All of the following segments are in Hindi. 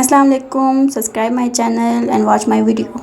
अस्सलाम वालेकुम, subscribe my channel and watch my video.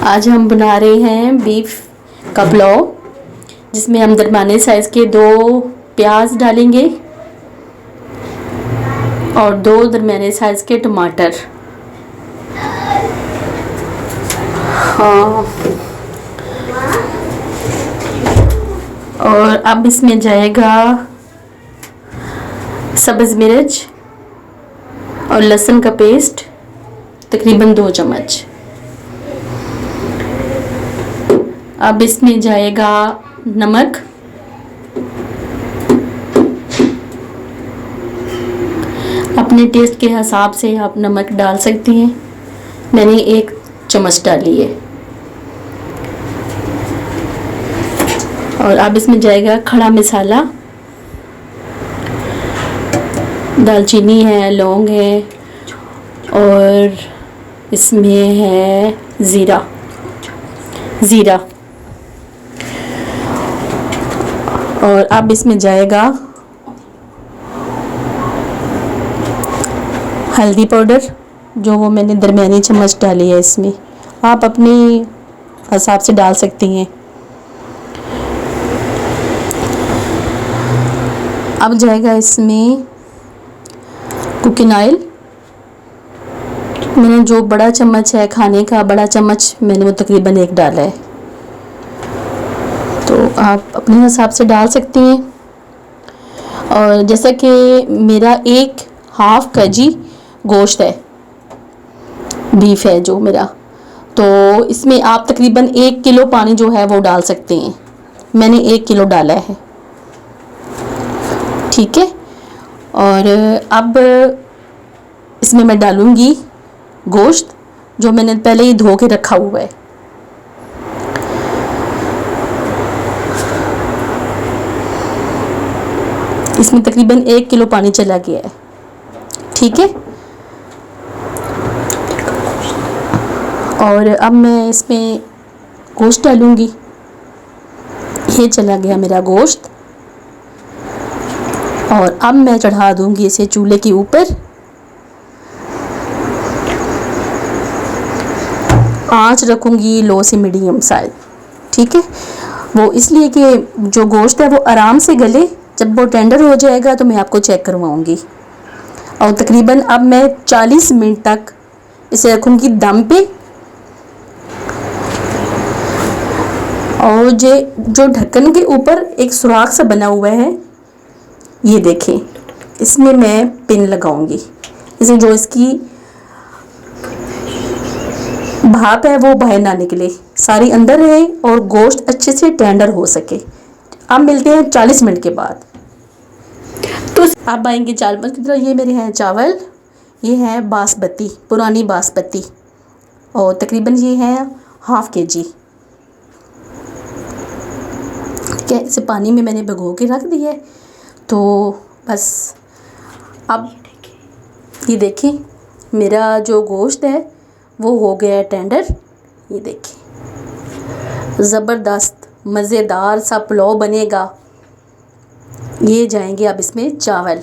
आज हम बना रहे हैं बीफ का पुलाव, जिसमें हम दरमियाने साइज़ के 2 प्याज डालेंगे और 2 दरमियाने साइज़ के टमाटर। और अब इसमें जाएगा सब्ज़ मिर्च और लहसुन का पेस्ट तकरीबन 2 चम्मच। अब इसमें जाएगा नमक, अपने टेस्ट के हिसाब से आप नमक डाल सकती हैं, मैंने 1 चम्मच डाली है। और अब इसमें जाएगा खड़ा मसाला, दालचीनी है, लौंग है और इसमें है ज़ीरा। और अब इसमें जाएगा हल्दी पाउडर, जो वो मैंने दरमियानी चम्मच डाली है। इसमें आप अपने हिसाब से डाल सकती हैं। अब जाएगा इसमें कुकिंग ऑयल, मैंने जो बड़ा चम्मच है खाने का, बड़ा चम्मच मैंने वो तकरीबन 1 डाला है, तो आप अपने हिसाब से डाल सकती हैं। और जैसा कि मेरा 1/2 kg गोश्त है, बीफ है जो मेरा, तो इसमें आप तकरीबन 1 किलो पानी जो है वो डाल सकते हैं। मैंने 1 किलो डाला है, ठीक है। और अब इसमें मैं डालूंगी गोश्त, जो मैंने पहले ही धो के रखा हुआ है। इसमें तकरीबन 1 किलो पानी चला गया है, ठीक है। और अब मैं इसमें गोश्त डालूंगी। ये चला गया मेरा गोश्त, और अब मैं चढ़ा दूंगी इसे चूल्हे के ऊपर। आंच रखूंगी लो से मीडियम साइज, ठीक है। वो इसलिए कि जो गोश्त है वो आराम से गले, जब वो टेंडर हो जाएगा तो मैं आपको चेक करवाऊंगी। और तकरीबन अब मैं 40 मिनट तक इसे रखूंगी दम पे। और जो ढक्कन के ऊपर एक सुराख सा बना हुआ है, ये देखें, इसमें मैं पिन लगाऊंगी, इसे जो इसकी भाप है वो बाहर ना निकले, सारी अंदर रहे और गोश्त अच्छे से टेंडर हो सके। अब मिलते हैं 40 मिनट के बाद। तो अब आएंगे चावल की तरह। ये मेरे हैं चावल, ये है बासमती, पुरानी बासमती, और तकरीबन ये है 1/2 kg। ठीक है, इसे पानी में मैंने भिगो के रख दिया है। तो बस अब ये देखिए, मेरा जो गोश्त है वो हो गया है टेंडर। ये देखिए, ज़बरदस्त मज़ेदार सा पुलाव बनेगा। ये जाएंगे अब इसमें चावल।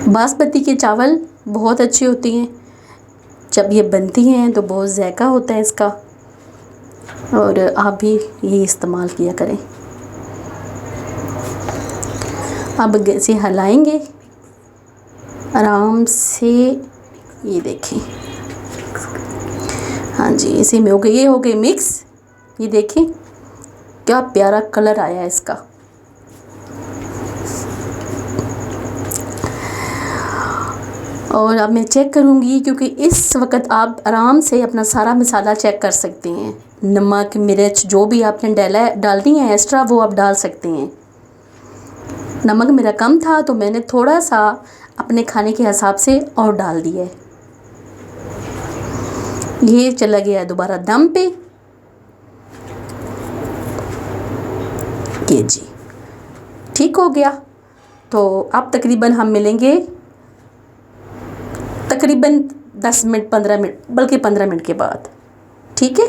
बासमती के चावल बहुत अच्छी होती हैं, जब ये बनती हैं तो बहुत ज़ायका होता है इसका, और आप भी ये इस्तेमाल किया करें। अब इसे हिलाएंगे आराम से। ये देखें, हाँ जी, इसी में हो गई, ये हो गई मिक्स। ये देखें क्या प्यारा कलर आया है इसका। और अब मैं चेक करूँगी, क्योंकि इस वक्त आप आराम से अपना सारा मसाला चेक कर सकते हैं। नमक मिर्च जो भी आपने डालनी है एक्स्ट्रा, वो आप डाल सकते हैं। नमक मेरा कम था तो मैंने थोड़ा सा अपने खाने के हिसाब से और डाल दिया है। ये चला गया दोबारा दम पे। ये जी ठीक हो गया। तो अब तकरीबन हम मिलेंगे तकरीबन 10 मिनट 15 मिनट, बल्कि 15 मिनट के बाद, ठीक है।